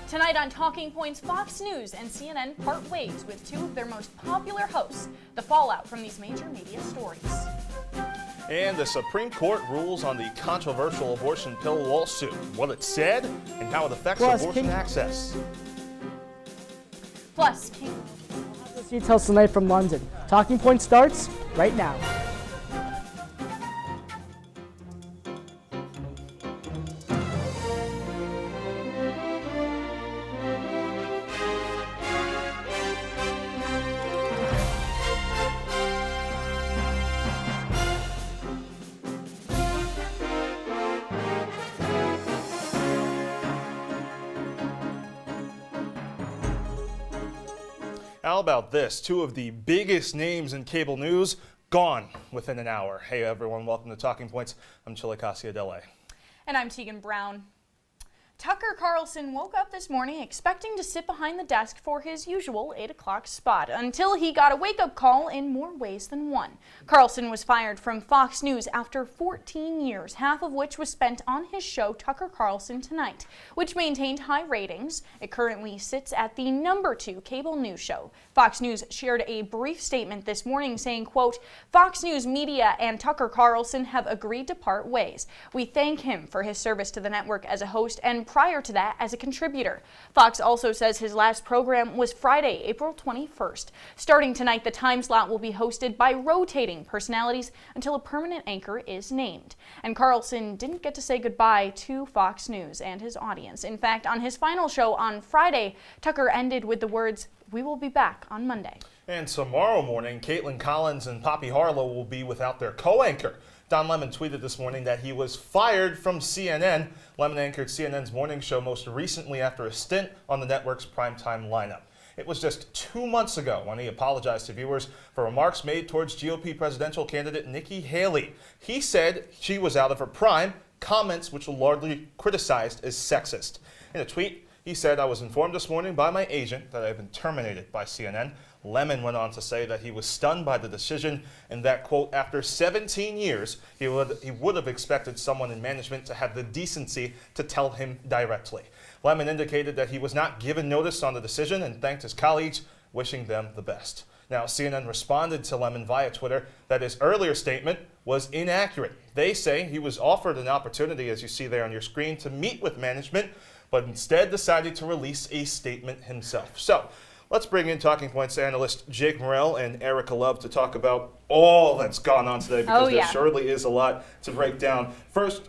Tonight on Talking Points, Fox News and CNN part ways with two of their most popular hosts, the fallout from these major media stories. And the Supreme Court rules on the controversial abortion pill lawsuit, what it said, and how it affects abortion access. Plus, details tonight from London. Talking Point starts right now. How about this? Two of the biggest names in cable news gone within an hour. Hey everyone, welcome to Talking Points. I'm Chilekasi, Adele. And I'm Teagan Brown. Tucker Carlson woke up this morning expecting to sit behind the desk for his usual 8 o'clock spot until he got a wake-up call in more ways than one. Carlson was fired from Fox News after 14 years, half of which was spent on his show Tucker Carlson Tonight, which maintained high ratings. It currently sits at the #2 cable news show. Fox News shared a brief statement this morning saying, quote, "Fox News Media and Tucker Carlson have agreed to part ways. We thank him for his service to the network as a host and prior to that as a contributor." Fox also says his last program was Friday, April 21st. Starting tonight, the time slot will be hosted by rotating personalities until a permanent anchor is named. And Carlson didn't get to say goodbye to Fox News and his audience. In fact, on his final show on Friday, Tucker ended with the words, "We will be back on Monday." And tomorrow morning, Caitlin Collins and Poppy Harlow will be without their co-anchor. Don Lemon tweeted this morning that he was fired from CNN. Lemon anchored CNN's morning show most recently after a stint on the network's primetime lineup. It was just 2 months ago when he apologized to viewers for remarks made towards GOP presidential candidate Nikki Haley. He said she was out of her prime, comments which were largely criticized as sexist. In a tweet, he said, "I was informed this morning by my agent that I have been terminated by CNN." Lemon went on to say that he was stunned by the decision and that, quote, after 17 years, he would have expected someone in management to have the decency to tell him directly. Lemon indicated that he was not given notice on the decision and thanked his colleagues, wishing them the best. Now, CNN responded to Lemon via Twitter that his earlier statement was inaccurate. They say he was offered an opportunity, as you see there on your screen, to meet with management, but instead decided to release a statement himself. So, let's bring in Talking Points analyst Jake Morel and Ericka Love to talk about all that's gone on today, because there surely is a lot to break down. First,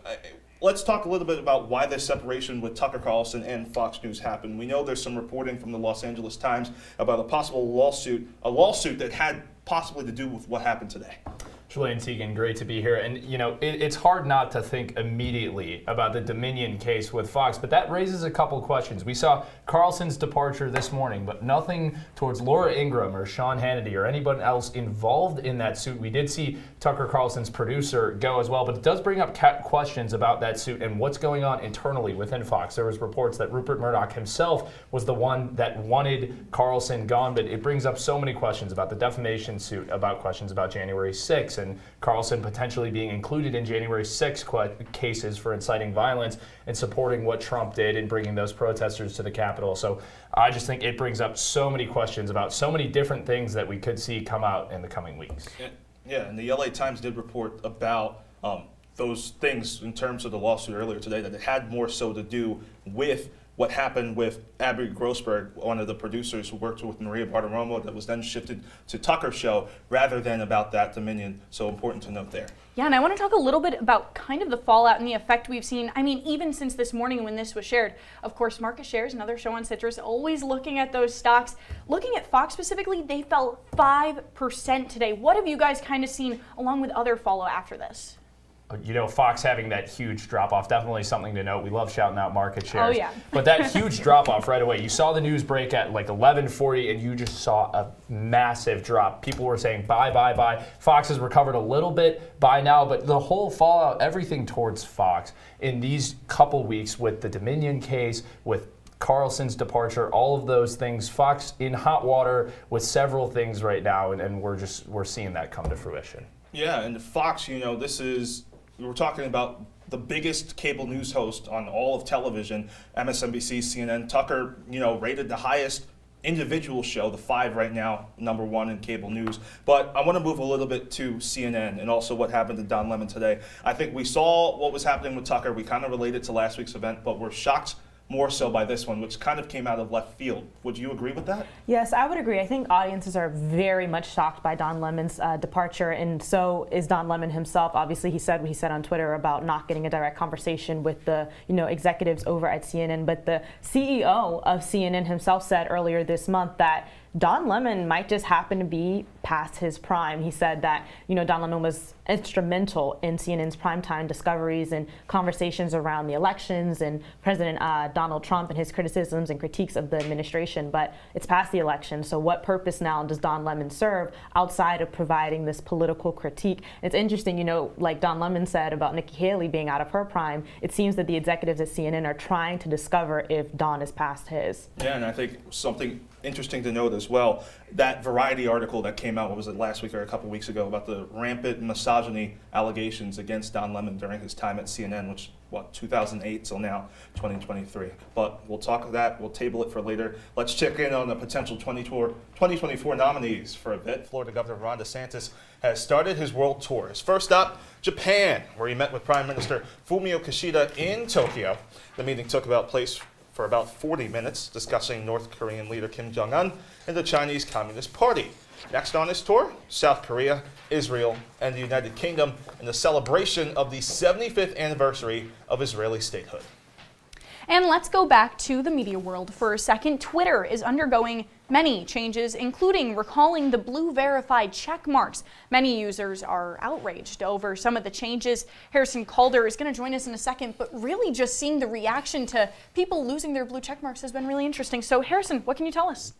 let's talk a little bit about why this separation with Tucker Carlson and Fox News happened. We know there's some reporting from the Los Angeles Times about a possible lawsuit that had possibly to do with what happened today. Julie and Teagan, great to be here. And, you know, it's hard not to think immediately about the Dominion case with Fox, but that raises a couple questions. We saw Carlson's departure this morning, but nothing towards Laura Ingraham or Sean Hannity or anyone else involved in that suit. We did see Tucker Carlson's producer go as well, but it does bring up questions about that suit and what's going on internally within Fox. There was reports that Rupert Murdoch himself was the one that wanted Carlson gone, but it brings up so many questions about the defamation suit, about questions about January 6th, and Carlson potentially being included in January 6 cases for inciting violence and supporting what Trump did in bringing those protesters to the Capitol. So I just think it brings up so many questions about so many different things that we could see come out in the coming weeks. Yeah, and the LA Times did report about those things in terms of the lawsuit earlier today, that it had more so to do with what happened with Abby Grossberg, one of the producers who worked with Maria Bartiromo, that was then shifted to Tucker's show, rather than about that Dominion. So important to note there. Yeah, and I want to talk a little bit about kind of the fallout and the effect we've seen. I mean, even since this morning when this was shared. Of course, Market Shares, another show on Citrus, always looking at those stocks. Looking at Fox specifically, they fell 5% today. What have you guys kind of seen along with other fallout after this? You know, Fox having that huge drop-off, definitely something to note. We love shouting out market shares. Oh, yeah. But that huge drop-off right away, you saw the news break at like 11:40, and you just saw a massive drop. People were saying, buy, buy, buy. Fox has recovered a little bit by now, but the whole fallout, everything towards Fox in these couple weeks with the Dominion case, with Carlson's departure, all of those things, Fox in hot water with several things right now, and we're seeing that come to fruition. Yeah, and Fox, you know, we're talking about the biggest cable news host on all of television, MSNBC, CNN. Tucker, rated the highest individual show, the 5 right now, #1 in cable news. But I want to move a little bit to CNN and also what happened to Don Lemon today. I think we saw what was happening with Tucker. We kind of related to last week's event, but we're shocked more so by this one, which kind of came out of left field. Would you agree with that? Yes, I would agree. I think audiences are very much shocked by Don Lemon's departure, and so is Don Lemon himself. Obviously, he said what he said on Twitter about not getting a direct conversation with the executives over at CNN, but the CEO of CNN himself said earlier this month that Don Lemon might just happen to be past his prime. He said that, Don Lemon was instrumental in CNN's primetime discoveries and conversations around the elections and President Donald Trump and his criticisms and critiques of the administration. But it's past the election, so what purpose now does Don Lemon serve outside of providing this political critique? It's interesting, like Don Lemon said about Nikki Haley being out of her prime, it seems that the executives at CNN are trying to discover if Don is past his. Yeah, and I think something interesting to note as well, that Variety article that came out, what was it, last week or a couple weeks ago, about the rampant misogyny allegations against Don Lemon during his time at CNN, which, 2008 till now, 2023. But we'll talk of that, we'll table it for later. Let's check in on the potential 2024 nominees for a bit. Florida Governor Ron DeSantis has started his world tour. His first stop, Japan, where he met with Prime Minister Fumio Kishida in Tokyo. The meeting took place for about 40 minutes, discussing North Korean leader Kim Jong-un and the Chinese Communist Party. Next on his tour, South Korea, Israel, and the United Kingdom in the celebration of the 75th anniversary of Israeli statehood. And let's go back to the media world for a second. Twitter is undergoing many changes, including recalling the blue verified check marks. Many users are outraged over some of the changes. Harrison Calder is going to join us in a second, but really just seeing the reaction to people losing their blue check marks has been really interesting. So Harrison, what can you tell us?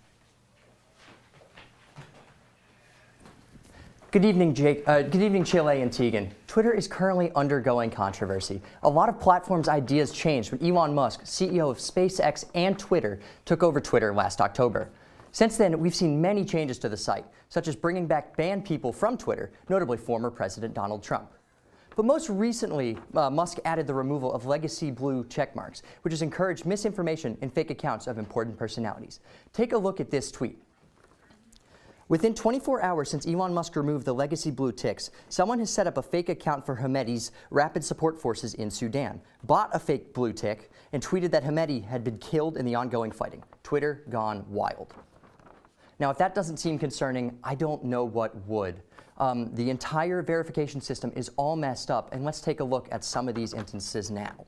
Good evening, Jake. Good evening, Chile and Teagan. Twitter is currently undergoing controversy. A lot of platforms' ideas changed when Elon Musk, CEO of SpaceX and Twitter, took over Twitter last October. Since then, we've seen many changes to the site, such as bringing back banned people from Twitter, notably former President Donald Trump. But most recently, Musk added the removal of legacy blue checkmarks, which has encouraged misinformation and fake accounts of important personalities. Take a look at this tweet. Within 24 hours since Elon Musk removed the legacy blue ticks, someone has set up a fake account for Hemedti's Rapid Support Forces in Sudan, bought a fake blue tick, and tweeted that Hemedti had been killed in the ongoing fighting. Twitter gone wild. Now, if that doesn't seem concerning, I don't know what would. The entire verification system is all messed up, and let's take a look at some of these instances now.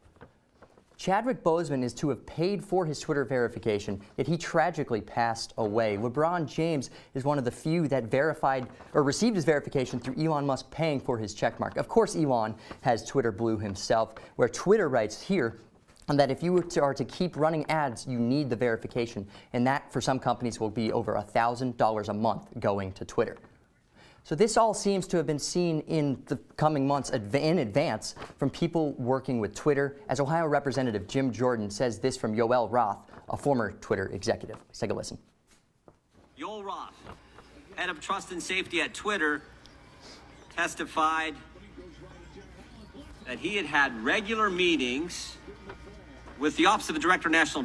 Chadwick Boseman is to have paid for his Twitter verification, yet he tragically passed away. LeBron James is one of the few that verified or received his verification through Elon Musk paying for his checkmark. Of course, Elon has Twitter Blue himself, where Twitter writes here that if you are to keep running ads, you need the verification, and that for some companies will be over $1,000 a month going to Twitter. So this all seems to have been seen in the coming months in advance from people working with Twitter, as Ohio Representative Jim Jordan says this from Yoel Roth, a former Twitter executive. Let's take a listen. Yoel Roth, head of trust and safety at Twitter, testified that he had had regular meetings with the Office of the Director of National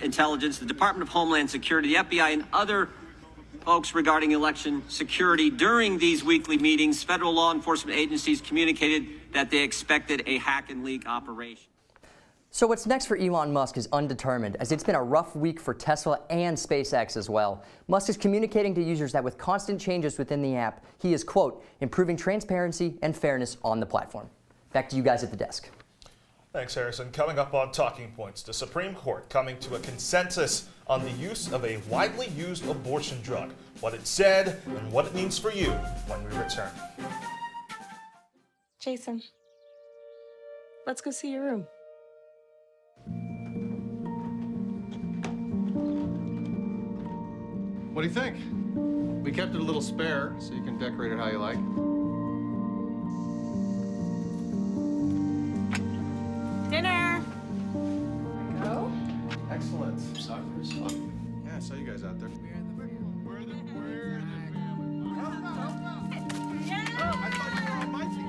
Intelligence, the Department of Homeland Security, the FBI, and other folks regarding election security. During these weekly meetings, federal law enforcement agencies communicated that they expected a hack and leak operation. So what's next for Elon Musk is undetermined, as it's been a rough week for Tesla and SpaceX as well. Musk is communicating to users that with constant changes within the app, he is, quote, improving transparency and fairness on the platform. Back to you guys at the desk. Thanks, Harrison. Coming up on Talking Points, the Supreme Court coming to a consensus on the use of a widely used abortion drug, what it said, and what it means for you when we return. Jason, let's go see your room. What do you think? We kept it a little spare, so you can decorate it how you like. Dinner! Go? Excellent. Yeah, I saw you guys out there. We're the family. Oh, I thought you were on my team.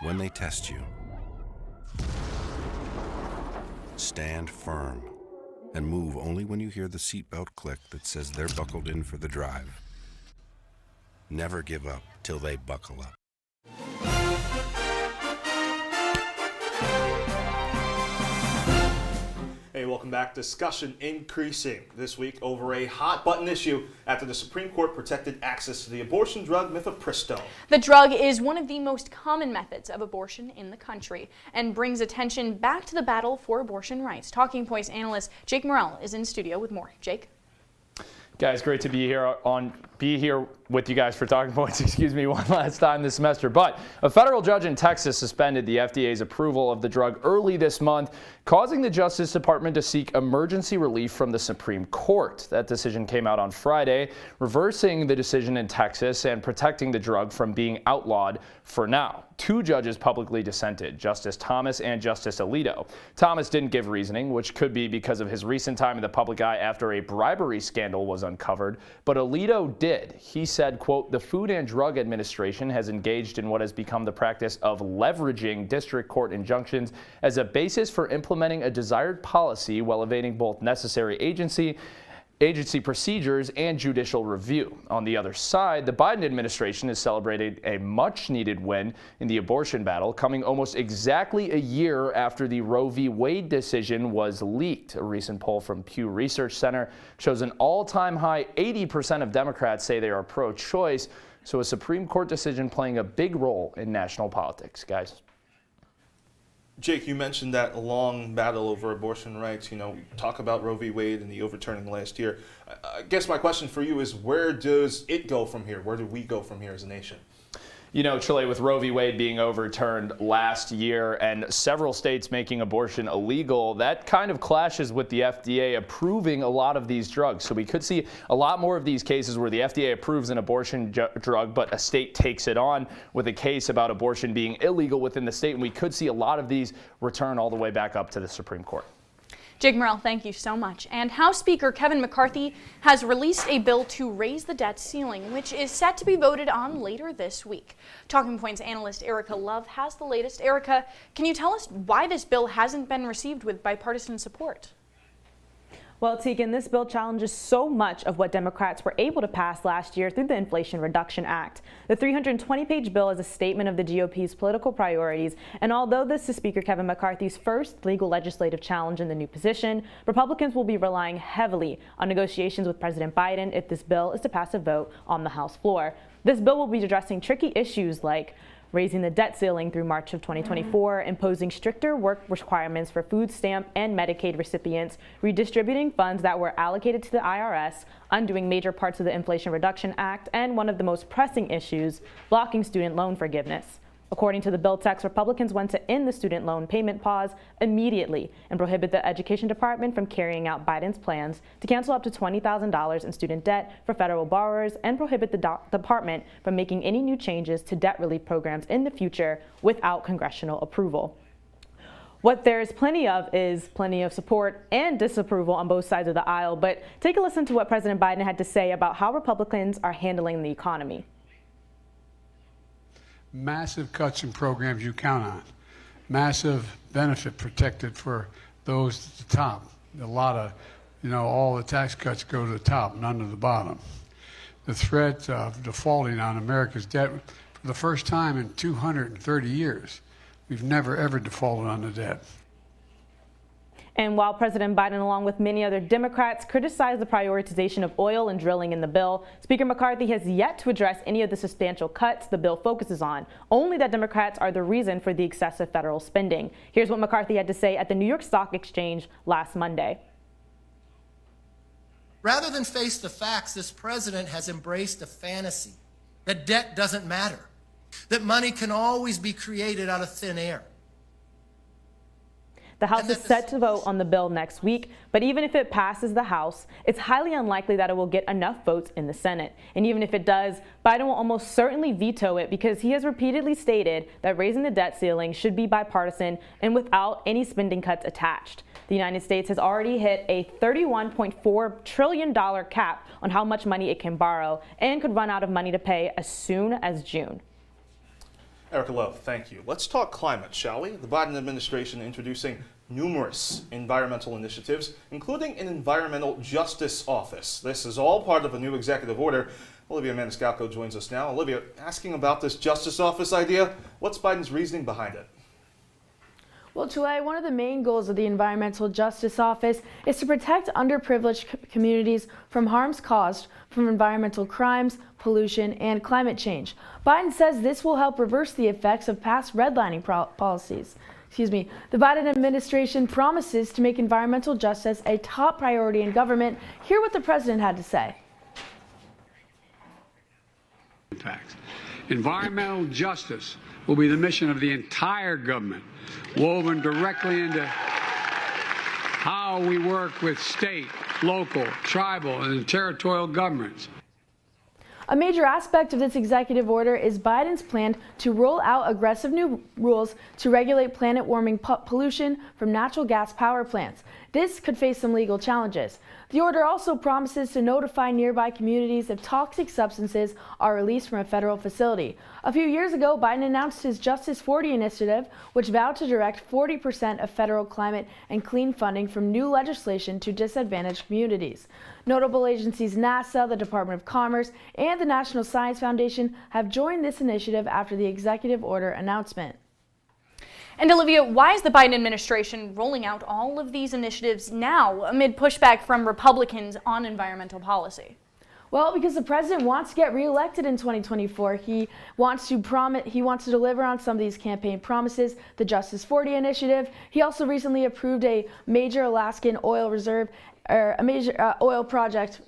When they test you, stand firm and move only when you hear the seatbelt click that says they're buckled in for the drive. Never give up till they buckle up. Hey, welcome back. Discussion increasing this week over a hot button issue after the Supreme Court protected access to the abortion drug mifepristone. The drug is one of the most common methods of abortion in the country and brings attention back to the battle for abortion rights. Talking Points analyst Jake Morel is in studio with more. Jake? Guys, great to be here with you guys for Talking Points, one last time this semester. But a federal judge in Texas suspended the FDA's approval of the drug early this month, causing the Justice Department to seek emergency relief from the Supreme Court. That decision came out on Friday, reversing the decision in Texas and protecting the drug from being outlawed for now. Two judges publicly dissented, Justice Thomas and Justice Alito. Thomas didn't give reasoning, which could be because of his recent time in the public eye after a bribery scandal was uncovered, but Alito did. He said, quote, "The Food and Drug Administration has engaged in what has become the practice of leveraging district court injunctions as a basis for implementing a desired policy while evading both necessary agency procedures and judicial review." On the other side, the Biden administration has celebrated a much-needed win in the abortion battle, coming almost exactly a year after the Roe v. Wade decision was leaked. A recent poll from Pew Research Center shows an all-time high 80% of Democrats say they are pro-choice, so a Supreme Court decision playing a big role in national politics. Guys? Jake, you mentioned that long battle over abortion rights. Talk about Roe v. Wade and the overturning last year. I guess my question for you is, where does it go from here? Where do we go from here as a nation? Chile, with Roe v. Wade being overturned last year and several states making abortion illegal, that kind of clashes with the FDA approving a lot of these drugs. So we could see a lot more of these cases where the FDA approves an abortion drug, but a state takes it on with a case about abortion being illegal within the state. And we could see a lot of these return all the way back up to the Supreme Court. Jake Morel, thank you so much. And House Speaker Kevin McCarthy has released a bill to raise the debt ceiling, which is set to be voted on later this week. Talking Points analyst Ericka Love has the latest. Ericka, can you tell us why this bill hasn't been received with bipartisan support? Well, Teagan, this bill challenges so much of what Democrats were able to pass last year through the Inflation Reduction Act. The 320-page bill is a statement of the GOP's political priorities, and although this is Speaker Kevin McCarthy's first legal legislative challenge in the new position, Republicans will be relying heavily on negotiations with President Biden if this bill is to pass a vote on the House floor. This bill will be addressing tricky issues like raising the debt ceiling through March of 2024, imposing stricter work requirements for food stamp and Medicaid recipients, redistributing funds that were allocated to the IRS, undoing major parts of the Inflation Reduction Act, and one of the most pressing issues, blocking student loan forgiveness. According to the bill text, Republicans want to end the student loan payment pause immediately and prohibit the Education Department from carrying out Biden's plans to cancel up to $20,000 in student debt for federal borrowers and prohibit the department from making any new changes to debt relief programs in the future without congressional approval. What there's plenty of is plenty of support and disapproval on both sides of the aisle, but take a listen to what President Biden had to say about how Republicans are handling the economy. Massive cuts in programs you count on. Massive benefit protected for those at the top. A lot of, all the tax cuts go to the top, none to the bottom. The threat of defaulting on America's debt for the first time in 230 years. We've never, ever defaulted on the debt. And while President Biden, along with many other Democrats, criticized the prioritization of oil and drilling in the bill, Speaker McCarthy has yet to address any of the substantial cuts the bill focuses on, only that Democrats are the reason for the excessive federal spending. Here's what McCarthy had to say at the New York Stock Exchange last Monday. Rather than face the facts, this president has embraced a fantasy that debt doesn't matter, that money can always be created out of thin air. The House is set to vote on the bill next week, but even if it passes the House, it's highly unlikely that it will get enough votes in the Senate. And even if it does, Biden will almost certainly veto it because he has repeatedly stated that raising the debt ceiling should be bipartisan and without any spending cuts attached. The United States has already hit a $31.4 trillion cap on how much money it can borrow and could run out of money to pay as soon as June. Ericka Love, thank you. Let's talk climate, shall we? The Biden administration introducing numerous environmental initiatives, including an environmental justice office. This is all part of a new executive order. Olivia Maniscalco joins us now. Olivia, asking about this justice office idea, what's Biden's reasoning behind it? Well, Chile, one of the main goals of the Environmental Justice Office is to protect underprivileged communities from harms caused from environmental crimes, pollution, and climate change. Biden says this will help reverse the effects of past redlining policies. The Biden administration promises to make environmental justice a top priority in government. Hear what the president had to say. Environmental justice will be the mission of the entire government, woven directly into how we work with state, local, tribal, and territorial governments. A major aspect of this executive order is Biden's plan to roll out aggressive new rules to regulate planet-warming pollution from natural gas power plants. This could face some legal challenges. The order also promises to notify nearby communities if toxic substances are released from a federal facility. A few years ago, Biden announced his Justice 40 initiative, which vowed to direct 40% of federal climate and clean funding from new legislation to disadvantaged communities. Notable agencies NASA, the Department of Commerce, and the National Science Foundation have joined this initiative after the executive order announcement. And Olivia, why is the Biden administration rolling out all of these initiatives now amid pushback from Republicans on environmental policy? Well, because the president wants to get reelected in 2024. He wants to deliver on some of these campaign promises, the Justice 40 initiative. He also recently approved a major Alaskan oil reserve, or a major oil project,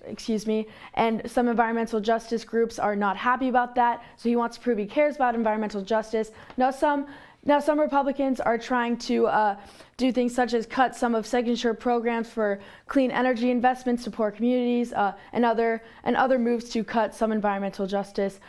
and some environmental justice groups are not happy about that. So he wants to prove he cares about environmental justice. Now some Republicans are trying to do things such as cut some of signature programs for clean energy investments to poor communities, and other moves to cut some environmental justice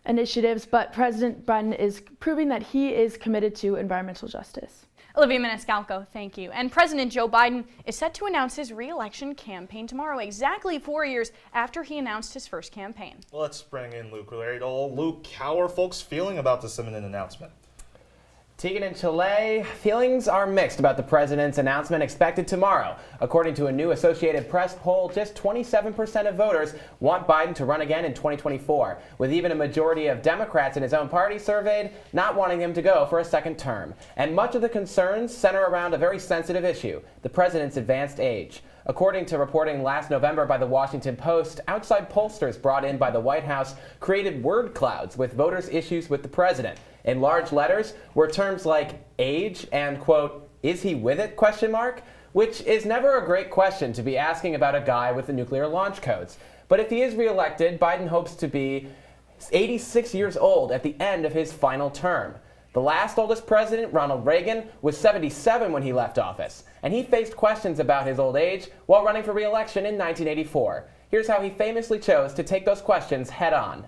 initiatives. But President Biden is proving that he is committed to environmental justice. Olivia Maniscalco, thank you. And President Joe Biden is set to announce his re-election campaign tomorrow, exactly 4 years after he announced his first campaign. Let's bring in Luke Radel. Luke, how are folks feeling about this imminent announcement? Teagan and Chile, feelings are mixed about the president's announcement expected tomorrow. According to a new Associated Press poll, just 27% of voters want Biden to run again in 2024, with even a majority of Democrats in his own party surveyed not wanting him to go for a second term. And much of the concerns center around a very sensitive issue, the president's advanced age. According to reporting last November by the Washington Post, outside pollsters brought in by the White House created word clouds with voters' issues with the president. In large letters were terms like age and, quote, is he with it, ? Which is never a great question to be asking about a guy with the nuclear launch codes. But if he is reelected, Biden hopes to be 86 years old at the end of his final term. The last oldest president, Ronald Reagan, was 77 when he left office, and he faced questions about his old age while running for re-election in 1984. Here's how he famously chose to take those questions head on.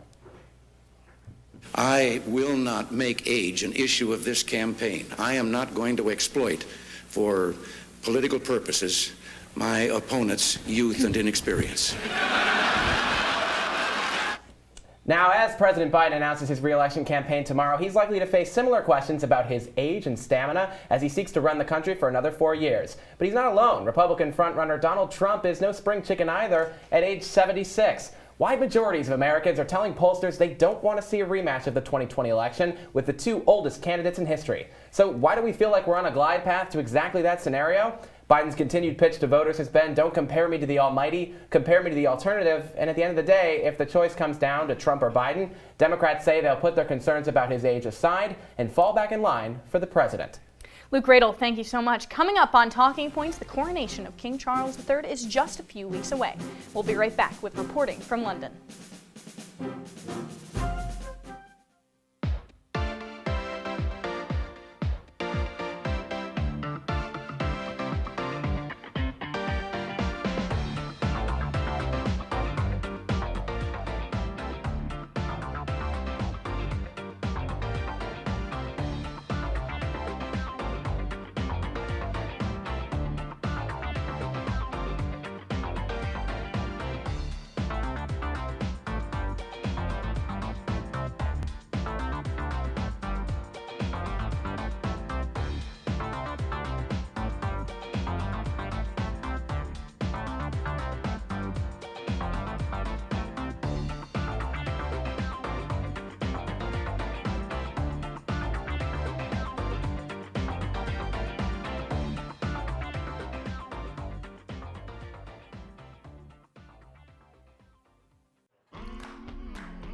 I will not make age an issue of this campaign. I am not going to exploit for political purposes my opponent's youth and inexperience. Now, as President Biden announces his re-election campaign tomorrow, he's likely to face similar questions about his age and stamina as he seeks to run the country for another 4 years. But he's not alone. Republican frontrunner Donald Trump is no spring chicken either at age 76. Wide majorities of Americans are telling pollsters they don't want to see a rematch of the 2020 election with the two oldest candidates in history. So why do we feel like we're on a glide path to exactly that scenario? Biden's continued pitch to voters has been, don't compare me to the almighty, compare me to the alternative. And at the end of the day, if the choice comes down to Trump or Biden, Democrats say they'll put their concerns about his age aside and fall back in line for the president. Luke Radel, thank you so much. Coming up on Talking Points, the coronation of King Charles III is just a few weeks away. We'll be right back with reporting from London.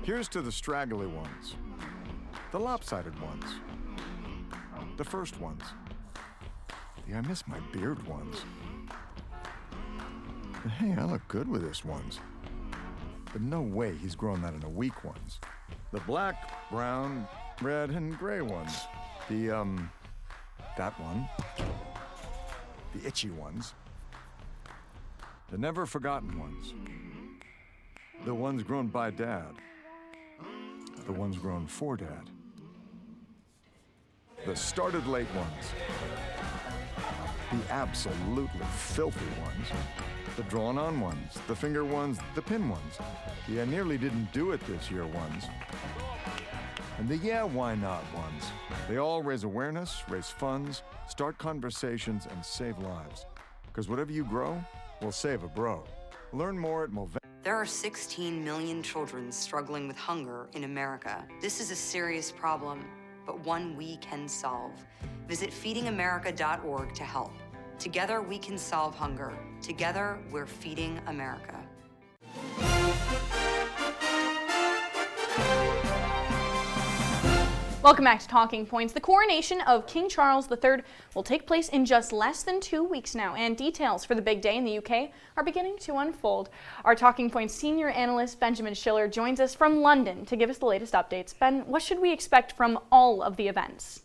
Here's to the straggly ones, the lopsided ones, the first ones, the I miss my beard ones. And hey, I look good with this ones. But no way he's grown that in a week ones. The black, brown, red, and gray ones. The, that one. The itchy ones. The never forgotten ones. The ones grown by Dad. The ones grown for Dad. The started late ones. The absolutely filthy ones. The drawn on ones. The finger ones. The pin ones. The I nearly didn't do it this year ones. And the yeah, why not ones. They all raise awareness, raise funds, start conversations, and save lives. Because whatever you grow will save a bro. Learn more at Movember. There are 16 million children struggling with hunger in America. This is a serious problem, but one we can solve. Visit feedingamerica.org to help. Together we can solve hunger. Together we're feeding America. Welcome back to Talking Points. The coronation of King Charles III will take place in just less than 2 weeks now, and details for the big day in the UK are beginning to unfold. Our Talking Points senior analyst Benjamin Schiller joins us from London to give us the latest updates. Ben, what should we expect from all of the events?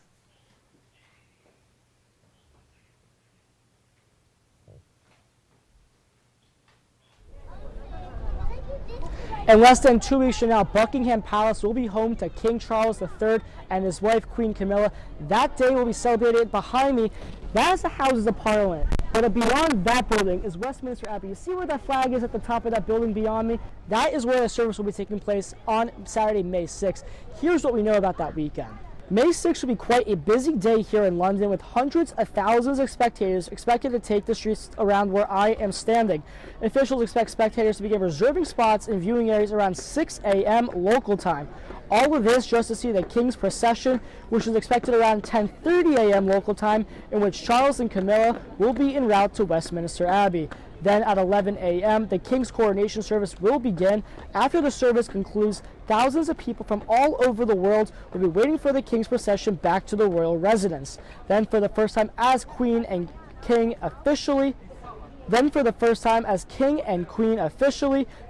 In less than 2 weeks from now, Buckingham Palace will be home to King Charles III and his wife, Queen Camilla. That day will be celebrated behind me. That is the Houses of Parliament. But beyond that building is Westminster Abbey. You see where that flag is at the top of that building beyond me? That is where the service will be taking place on Saturday, May 6th. Here's what we know about that weekend. May 6th will be quite a busy day here in London, with hundreds of thousands of spectators expected to take the streets around where I am standing. Officials expect spectators to begin reserving spots in viewing areas around 6 a.m. local time. All of this just to see the King's procession, which is expected around 10:30 a.m. local time, in which Charles and Camilla will be en route to Westminster Abbey. Then at 11 a.m., the King's coronation service will begin. After the service concludes, thousands of people from all over the world will be waiting for the King's procession back to the royal residence. Then for the first time as King and Queen officially,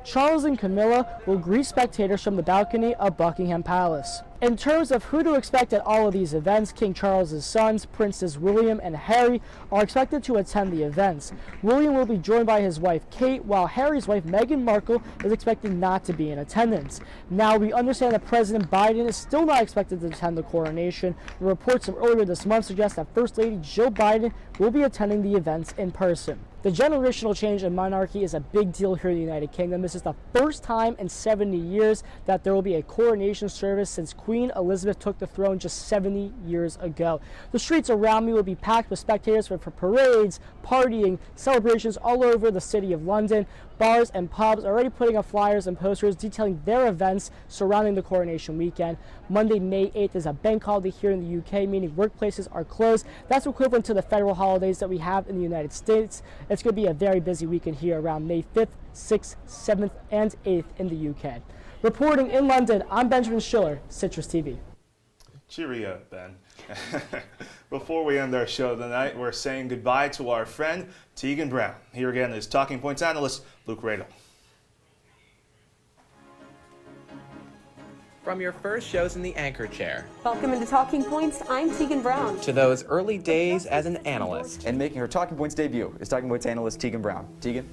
Charles and Camilla will greet spectators from the balcony of Buckingham Palace. In terms of who to expect at all of these events, King Charles's sons, Princes William and Harry, are expected to attend the events. William will be joined by his wife Kate, while Harry's wife Meghan Markle is expected not to be in attendance. Now, we understand that President Biden is still not expected to attend the coronation. The reports from earlier this month suggest that First Lady Jill Biden will be attending the events in person. The generational change in monarchy is a big deal here in the United Kingdom. This is the first time in 70 years that there will be a coronation service since Queen Elizabeth took the throne just 70 years ago. The streets around me will be packed with spectators for parades, partying, celebrations all over the city of London. Bars and pubs are already putting up flyers and posters detailing their events surrounding the coronation weekend. Monday, May 8th is a bank holiday here in the UK, meaning workplaces are closed. That's equivalent to the federal holidays that we have in the United States. It's going to be a very busy weekend here around May 5th, 6th, 7th, and 8th in the UK. Reporting in London, I'm Benjamin Schiller, CitrusTV. Cheerio, Ben. Before we end our show tonight, we're saying goodbye to our friend Teagan Brown. Here again is Talking Points analyst Luke Radel. From your first shows in the anchor chair, Welcome into Talking Points. I'm Teagan Brown. to those early days as an analyst, And making her Talking Points debut is Talking Points analyst Teagan Brown. Teagan?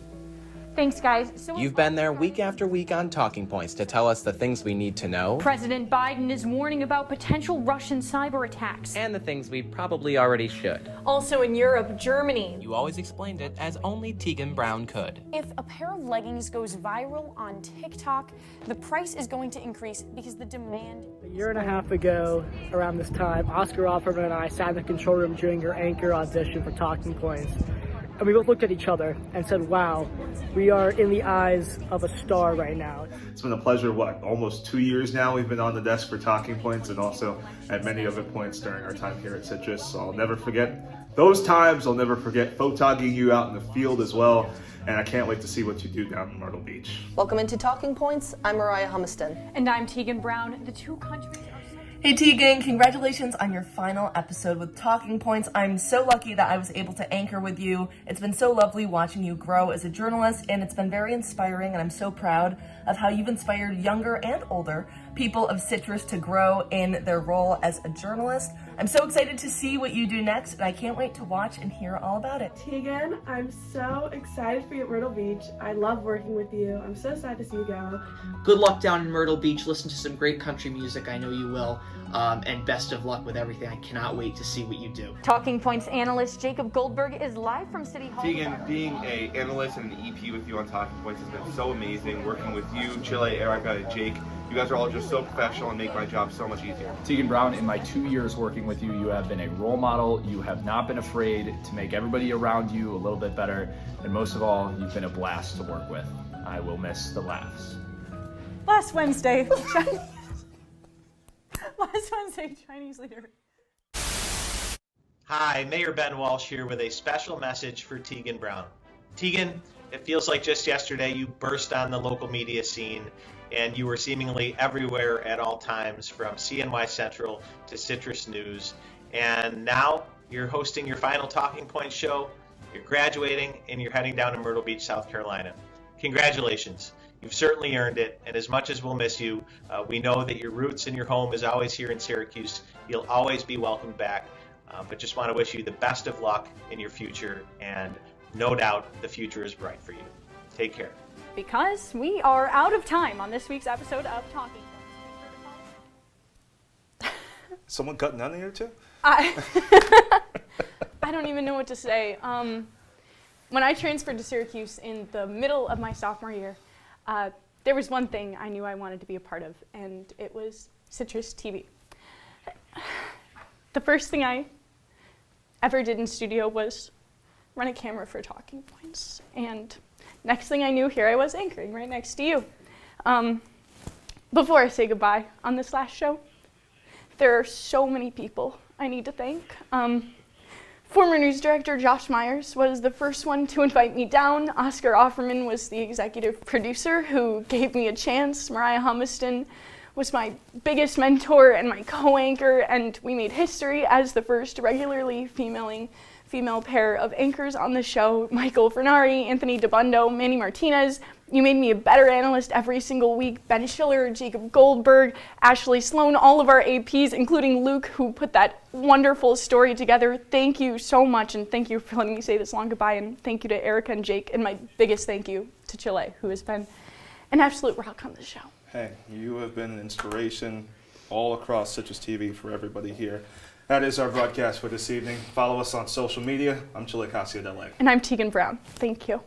Thanks, guys. you've been there week after week on Talking Points to tell us the things we need to know President Biden is warning about potential Russian cyber attacks. and the things we probably already should. Also in Europe, Germany. You always explained it as only Teagan Brown could. If a pair of leggings goes viral on TikTok, the price is going to increase because the demand. A year and a half ago, around this time, Oscar Offerman and I sat in the control room during your anchor audition for Talking Points. And we both looked at each other and said, wow, we are in the eyes of a star right now. It's been a pleasure, almost 2 years now we've been on the desk for Talking Points, and also at many other points during our time here at Citrus. So I'll never forget those times I'll never forget photogging you out in the field as well. And I can't wait to see what you do down in Myrtle Beach. Welcome into Talking Points. I'm Mariah Humiston. And I'm Teagan Brown. The two countries are Hey Teagan, congratulations on your final episode with Talking Points. I'm so lucky that I was able to anchor with you. It's been so lovely watching you grow as a journalist, and it's been very inspiring, and I'm so proud of how you've inspired younger and older people of Citrus to grow in their role as a journalist. I'm so excited to see what you do next, and I can't wait to watch and hear all about it. Teagan, I'm so excited for you at Myrtle Beach. I love working with you. I'm so sad to see you go. Good luck down in Myrtle Beach. Listen to some great country music. I know you will. And best of luck with everything. I cannot wait to see what you do. Talking Points analyst Jacob Goldberg is live from City Hall. Teagan, being an analyst and an EP with you on Talking Points has been so amazing. Working with you, Chile, Ericka, and Jake. You guys are all just so professional and make my job so much easier. Teagan Brown, in my 2 years working with you, you have been a role model. You have not been afraid to make everybody around you a little bit better. And most of all, you've been a blast to work with. I will miss the laughs. Last Wednesday, Chinese leader. Hi, Mayor Ben Walsh here with a special message for Teagan Brown. Teagan, it feels like just yesterday you burst on the local media scene and you were seemingly everywhere at all times, from CNY Central to Citrus News. And now you're hosting your final Talking Point show, you're graduating, and you're heading down to Myrtle Beach, South Carolina. Congratulations. You've certainly earned it, and as much as we'll miss you, we know that your roots and your home is always here in Syracuse. You'll always be welcomed back, but just want to wish you the best of luck in your future, and no doubt the future is bright for you. Take care. Because we are out of time on this week's episode of Talking Points. Someone cutting down here too? I don't even know what to say. When I transferred to Syracuse in the middle of my sophomore year, there was one thing I knew I wanted to be a part of, and it was CitrusTV. The first thing I ever did in studio was run a camera for Talking Points, and next thing I knew, here I was anchoring right next to you. Before I say goodbye on this last show, there are so many people I need to thank. Former news director Josh Myers was the first one to invite me down. Oscar Offerman was the executive producer who gave me a chance. Mariah Humiston was my biggest mentor and my co-anchor, and we made history as the first regularly female pair of anchors on the show. Michael Fernari, Anthony DeBundo, Manny Martinez. You made me a better analyst every single week. Ben Schiller, Jacob Goldberg, Ashley Sloan, all of our APs, including Luke, who put that wonderful story together. Thank you so much, and thank you for letting me say this long goodbye, and thank you to Ericka and Jake, and my biggest thank you to Chile, who has been an absolute rock on the show. Hey, you have been an inspiration all across Citrus TV for everybody here. That is our broadcast for this evening. Follow us on social media. I'm Chilekasi, Adele. And I'm Teagan Brown. Thank you.